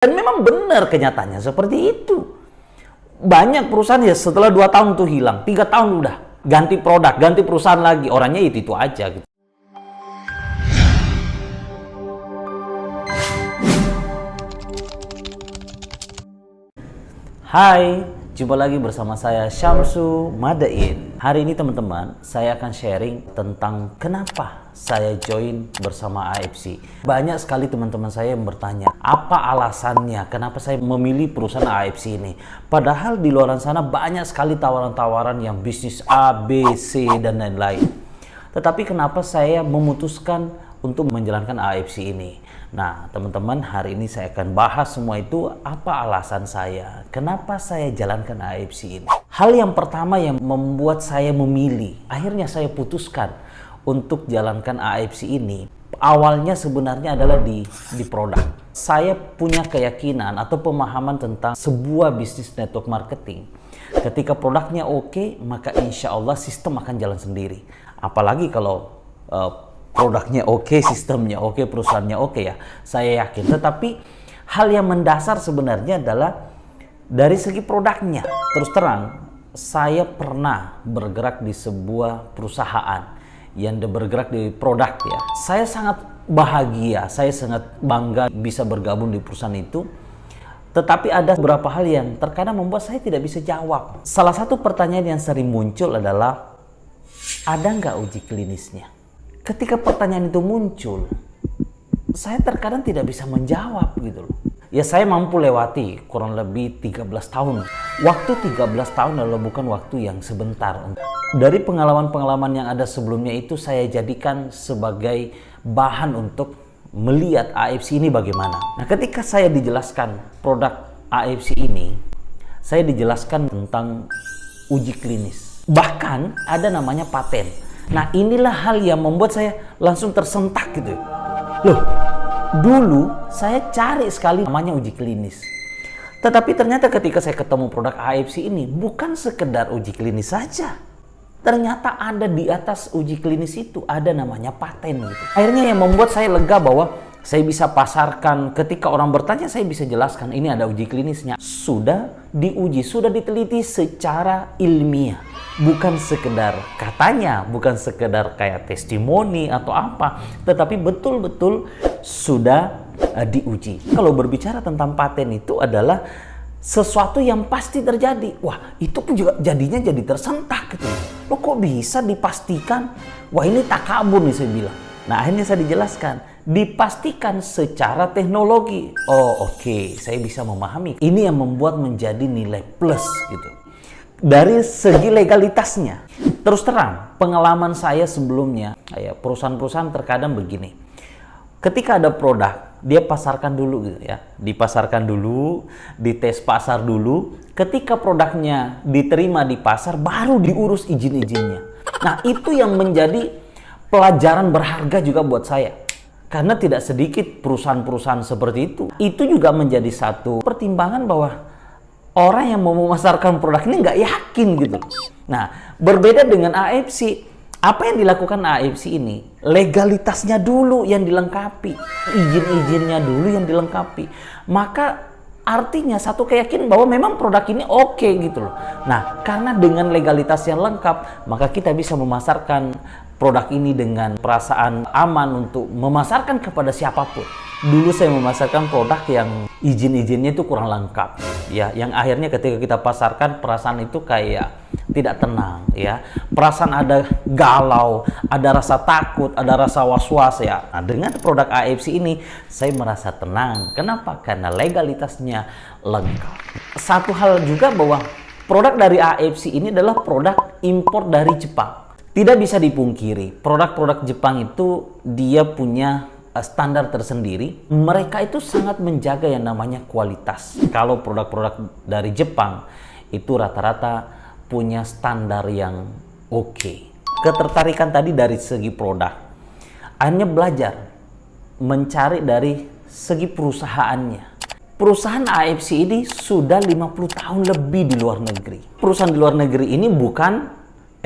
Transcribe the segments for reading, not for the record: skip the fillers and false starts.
Dan memang benar kenyataannya seperti itu. Banyak perusahaan ya setelah 2 tahun tuh hilang, 3 tahun udah ganti produk, ganti perusahaan lagi, orangnya itu aja gitu. Hai, jumpa lagi bersama saya Syamsu Madain. Hari ini teman-teman, saya akan sharing tentang kenapa saya join bersama AFC. Banyak sekali teman-teman saya yang bertanya, apa alasannya kenapa saya memilih perusahaan AFC ini? Padahal di luar sana banyak sekali tawaran-tawaran yang bisnis A, B, C, dan lain-lain. Tetapi kenapa saya memutuskan untuk menjalankan AFC ini? Nah, teman-teman, hari ini saya akan bahas semua itu, apa alasan saya, kenapa saya jalankan AFC ini. Hal yang pertama yang membuat saya memilih, akhirnya saya putuskan untuk jalankan AFC ini, awalnya sebenarnya adalah di produk. Saya punya keyakinan atau pemahaman tentang sebuah bisnis network marketing. Ketika produknya oke, maka insya Allah sistem akan jalan sendiri. Apalagi kalau produknya oke, sistemnya oke, perusahaannya oke ya, saya yakin. Tetapi hal yang mendasar sebenarnya adalah dari segi produknya. Terus terang, saya pernah bergerak di sebuah perusahaan yang bergerak di produk ya. Saya sangat bahagia, saya sangat bangga bisa bergabung di perusahaan itu. Tetapi ada beberapa hal yang terkadang membuat saya tidak bisa jawab. Salah satu pertanyaan yang sering muncul adalah, ada nggak uji klinisnya? Ketika pertanyaan itu muncul, saya terkadang tidak bisa menjawab gitu loh. Ya saya mampu lewati kurang lebih 13 tahun. Waktu 13 tahun adalah bukan waktu yang sebentar. Dari pengalaman-pengalaman yang ada sebelumnya itu saya jadikan sebagai bahan untuk melihat AFC ini bagaimana. Nah, ketika saya dijelaskan produk AFC ini, saya dijelaskan tentang uji klinis. Bahkan ada namanya paten. Nah, inilah hal yang membuat saya langsung tersentak gitu. Loh, dulu saya cari sekali namanya uji klinis. Tetapi ternyata ketika saya ketemu produk AFC ini, bukan sekedar uji klinis saja. Ternyata ada di atas uji klinis itu, ada namanya paten gitu. Akhirnya yang membuat saya lega bahwa saya bisa pasarkan, ketika orang bertanya saya bisa jelaskan, ini ada uji klinisnya. Sudah diuji, sudah diteliti secara ilmiah. Bukan sekedar katanya, bukan sekedar kayak testimoni atau apa, tetapi betul-betul sudah diuji. Kalau berbicara tentang paten itu adalah sesuatu yang pasti terjadi. Wah, itu pun juga jadinya jadi tersentak gitu. Loh, kok bisa dipastikan? Wah, ini takabur nih saya bilang. Nah, akhirnya saya dijelaskan, dipastikan secara teknologi. Oh, oke, saya bisa memahami. Ini yang membuat menjadi nilai plus gitu. Dari segi legalitasnya, terus terang, pengalaman saya sebelumnya, perusahaan-perusahaan terkadang begini. Ketika ada produk, dia pasarkan dulu gitu ya. Dipasarkan dulu, dites pasar dulu. Ketika produknya diterima di pasar, baru diurus izin-izinnya. Nah, itu yang menjadi pelajaran berharga juga buat saya. Karena tidak sedikit perusahaan-perusahaan seperti itu. Itu juga menjadi satu pertimbangan bahwa orang yang mau memasarkan produk ini nggak yakin gitu. Nah, berbeda dengan AFC. Apa yang dilakukan AFC ini? Legalitasnya dulu yang dilengkapi. Izin-izinnya dulu yang dilengkapi. Maka artinya satu keyakinan bahwa memang produk ini oke gitu loh. Nah, karena dengan legalitas yang lengkap, maka kita bisa memasarkan produk ini dengan perasaan aman untuk memasarkan kepada siapapun. Dulu saya memasarkan produk yang izin-izinnya itu kurang lengkap, ya, yang akhirnya ketika kita pasarkan perasaan itu kayak tidak tenang, ya, perasaan ada galau, ada rasa takut, ada rasa was-was ya. Nah, dengan produk AFC ini saya merasa tenang. Kenapa? Karena legalitasnya lengkap. Satu hal juga bahwa produk dari AFC ini adalah produk impor dari Jepang. Tidak bisa dipungkiri, produk-produk Jepang itu dia punya standar tersendiri. Mereka itu sangat menjaga yang namanya kualitas. Kalau produk-produk dari Jepang itu rata-rata punya standar yang oke. Ketertarikan tadi dari segi produk. Hanya belajar mencari dari segi perusahaannya. Perusahaan AFC ini sudah 50 tahun lebih di luar negeri. Perusahaan di luar negeri ini bukan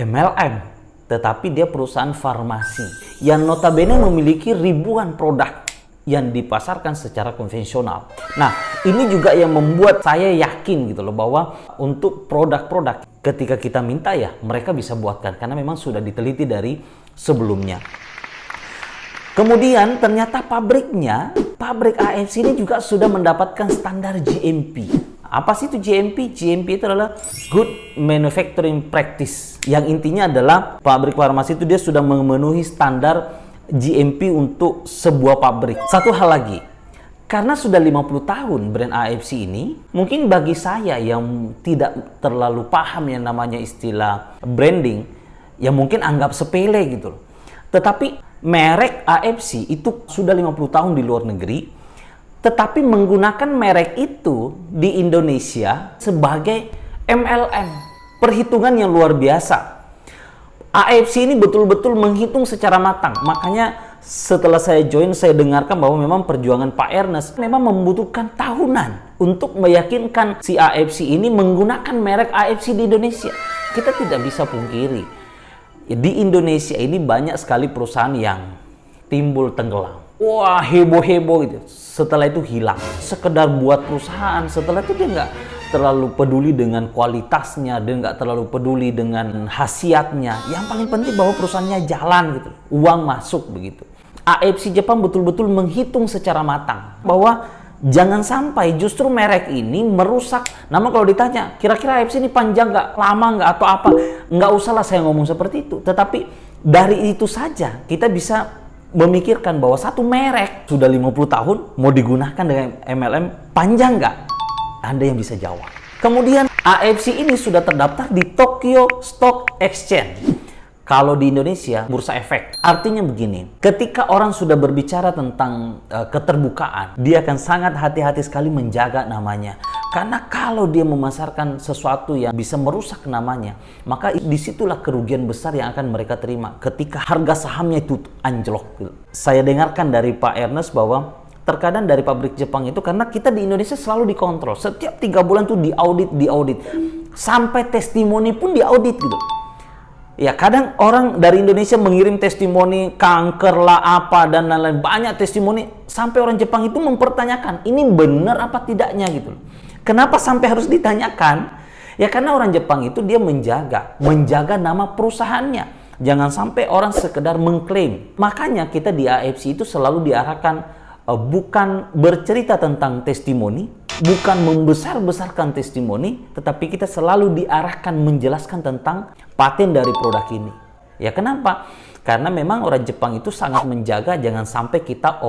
MLM. Tetapi dia perusahaan farmasi yang notabene memiliki ribuan produk. yang dipasarkan secara konvensional. Nah, ini juga yang membuat saya yakin gitu loh bahwa untuk produk-produk ketika kita minta ya mereka bisa buatkan karena memang sudah diteliti dari sebelumnya. Kemudian ternyata pabrik AFC ini juga sudah mendapatkan standar GMP. Apa sih itu GMP? GMP itu adalah Good Manufacturing Practice. Yang intinya adalah pabrik farmasi itu dia sudah memenuhi standar GMP untuk sebuah pabrik. Satu hal lagi, karena sudah 50 tahun brand AFC ini, mungkin bagi saya yang tidak terlalu paham yang namanya istilah branding, ya mungkin anggap sepele gitu loh. Tetapi merek AFC itu sudah 50 tahun di luar negeri, tetapi menggunakan merek itu di Indonesia sebagai MLM. Perhitungan yang luar biasa. AFC ini betul-betul menghitung secara matang. Makanya setelah saya join, saya dengarkan bahwa memang perjuangan Pak Ernest memang membutuhkan tahunan untuk meyakinkan si AFC ini menggunakan merek AFC di Indonesia. Kita tidak bisa pungkiri, di Indonesia ini banyak sekali perusahaan yang timbul tenggelam. Wah, heboh-heboh gitu. Setelah itu hilang. Sekedar buat perusahaan, setelah itu dia nggak terlalu peduli dengan kualitasnya, dia nggak terlalu peduli dengan khasiatnya. Yang paling penting bahwa perusahaannya jalan gitu, uang masuk begitu. AFC Jepang betul-betul menghitung secara matang bahwa jangan sampai justru merek ini merusak nama. Kalau ditanya, kira-kira AFC ini panjang nggak, lama nggak, atau apa? Nggak usahlah saya ngomong seperti itu. Tetapi dari itu saja kita bisa memikirkan bahwa satu merek sudah 50 tahun mau digunakan dengan MLM, panjang nggak? Anda yang bisa jawab. Kemudian AFC ini sudah terdaftar di Tokyo Stock Exchange. Kalau di Indonesia, Bursa Efek. Artinya begini, ketika orang sudah berbicara tentang keterbukaan, dia akan sangat hati-hati sekali menjaga namanya. Karena kalau dia memasarkan sesuatu yang bisa merusak namanya, maka disitulah kerugian besar yang akan mereka terima ketika harga sahamnya itu anjlok. Saya dengarkan dari Pak Ernest bahwa terkadang dari pabrik Jepang itu, karena kita di Indonesia selalu dikontrol, setiap 3 bulan tuh diaudit, sampai testimoni pun diaudit gitu. Ya, kadang orang dari Indonesia mengirim testimoni kanker lah apa dan lain-lain, banyak testimoni, sampai orang Jepang itu mempertanyakan ini benar apa tidaknya gitu. Kenapa sampai harus ditanyakan? Ya karena orang Jepang itu dia menjaga nama perusahaannya. Jangan sampai orang sekedar mengklaim. Makanya kita di AFC itu selalu diarahkan bukan bercerita tentang testimoni, bukan membesar-besarkan testimoni, tetapi kita selalu diarahkan menjelaskan tentang paten dari produk ini. Ya kenapa? Karena memang orang Jepang itu sangat menjaga jangan sampai kita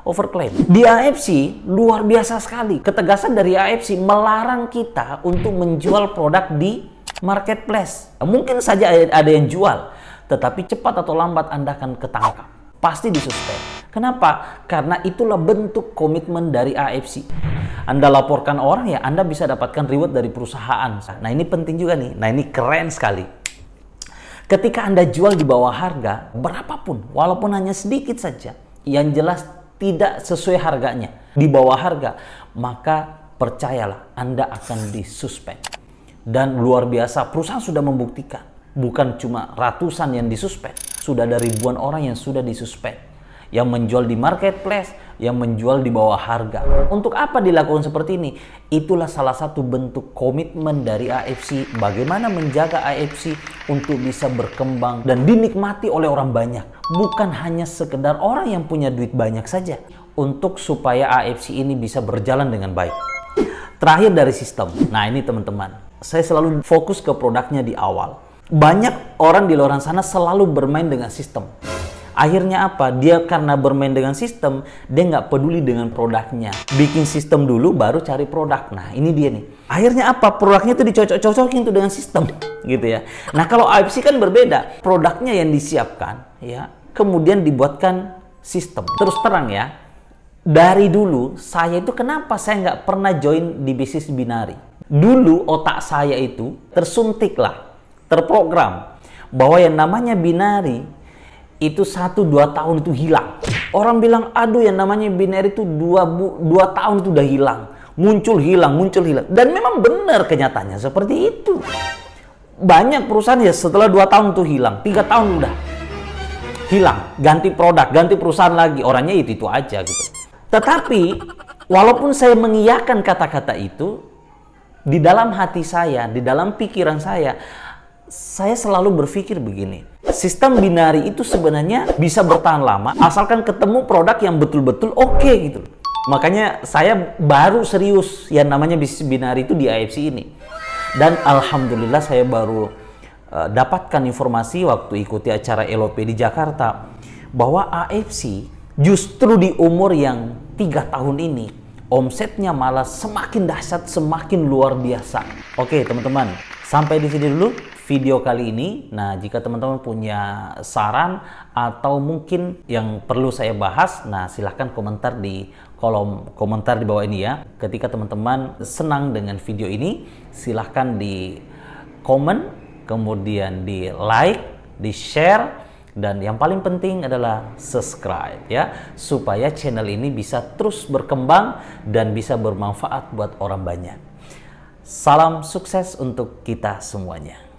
overclaim. Di AFC luar biasa sekali. Ketegasan dari AFC melarang kita untuk menjual produk di marketplace. Mungkin saja ada yang jual, tetapi cepat atau lambat Anda akan ketangkap. Pasti disuspend. Kenapa? Karena itulah bentuk komitmen dari AFC. Anda laporkan orang ya, Anda bisa dapatkan reward dari perusahaan. Nah ini penting juga nih. Nah ini keren sekali. Ketika Anda jual di bawah harga, berapapun, walaupun hanya sedikit saja, yang jelas tidak sesuai harganya, di bawah harga, maka percayalah Anda akan disuspend. Dan luar biasa, perusahaan sudah membuktikan, bukan cuma ratusan yang disuspend, sudah ada ribuan orang yang sudah disuspend. Yang menjual di marketplace, yang menjual di bawah harga. Untuk apa dilakukan seperti ini? Itulah salah satu bentuk komitmen dari AFC, bagaimana menjaga AFC untuk bisa berkembang dan dinikmati oleh orang banyak. Bukan hanya sekedar orang yang punya duit banyak saja, untuk supaya AFC ini bisa berjalan dengan baik. Terakhir dari sistem. Nah ini teman-teman, saya selalu fokus ke produknya di awal. Banyak orang di luar sana selalu bermain dengan sistem. Akhirnya apa? Dia karena bermain dengan sistem, dia nggak peduli dengan produknya. Bikin sistem dulu, baru cari produk. Nah, ini dia nih. Akhirnya apa? Produknya itu dicocok-cocokin tuh dengan sistem, gitu ya. Nah, kalau AFC kan berbeda. Produknya yang disiapkan, ya, kemudian dibuatkan sistem. Terus terang ya, dari dulu saya itu kenapa saya nggak pernah join di bisnis binari? Dulu otak saya itu tersuntiklah, terprogram bahwa yang namanya binari itu 1-2 tahun itu hilang. Orang bilang, aduh yang namanya binary itu 2 tahun itu udah hilang. Muncul hilang. Dan memang benar kenyataannya seperti itu. Banyak perusahaan ya setelah 2 tahun itu hilang, 3 tahun udah hilang, ganti produk, ganti perusahaan lagi, orangnya itu aja gitu. Tetapi walaupun saya mengiyakan kata-kata itu, di dalam hati saya, di dalam pikiran saya selalu berpikir begini, sistem binari itu sebenarnya bisa bertahan lama asalkan ketemu produk yang betul-betul oke gitu. Makanya saya baru serius yang namanya bisnis binari itu di AFC ini. Dan alhamdulillah saya baru dapatkan informasi waktu ikuti acara LOP di Jakarta bahwa AFC justru di umur yang 3 tahun ini omsetnya malah semakin dahsyat, semakin luar biasa. Oke teman-teman, sampai di sini dulu video kali ini. Nah, jika teman-teman punya saran atau mungkin yang perlu saya bahas, nah silahkan komentar di kolom komentar di bawah ini ya. Ketika teman-teman senang dengan video ini, silahkan di komen, kemudian di like, di share, dan yang paling penting adalah subscribe ya, supaya channel ini bisa terus berkembang dan bisa bermanfaat buat orang banyak. Salam sukses untuk kita semuanya.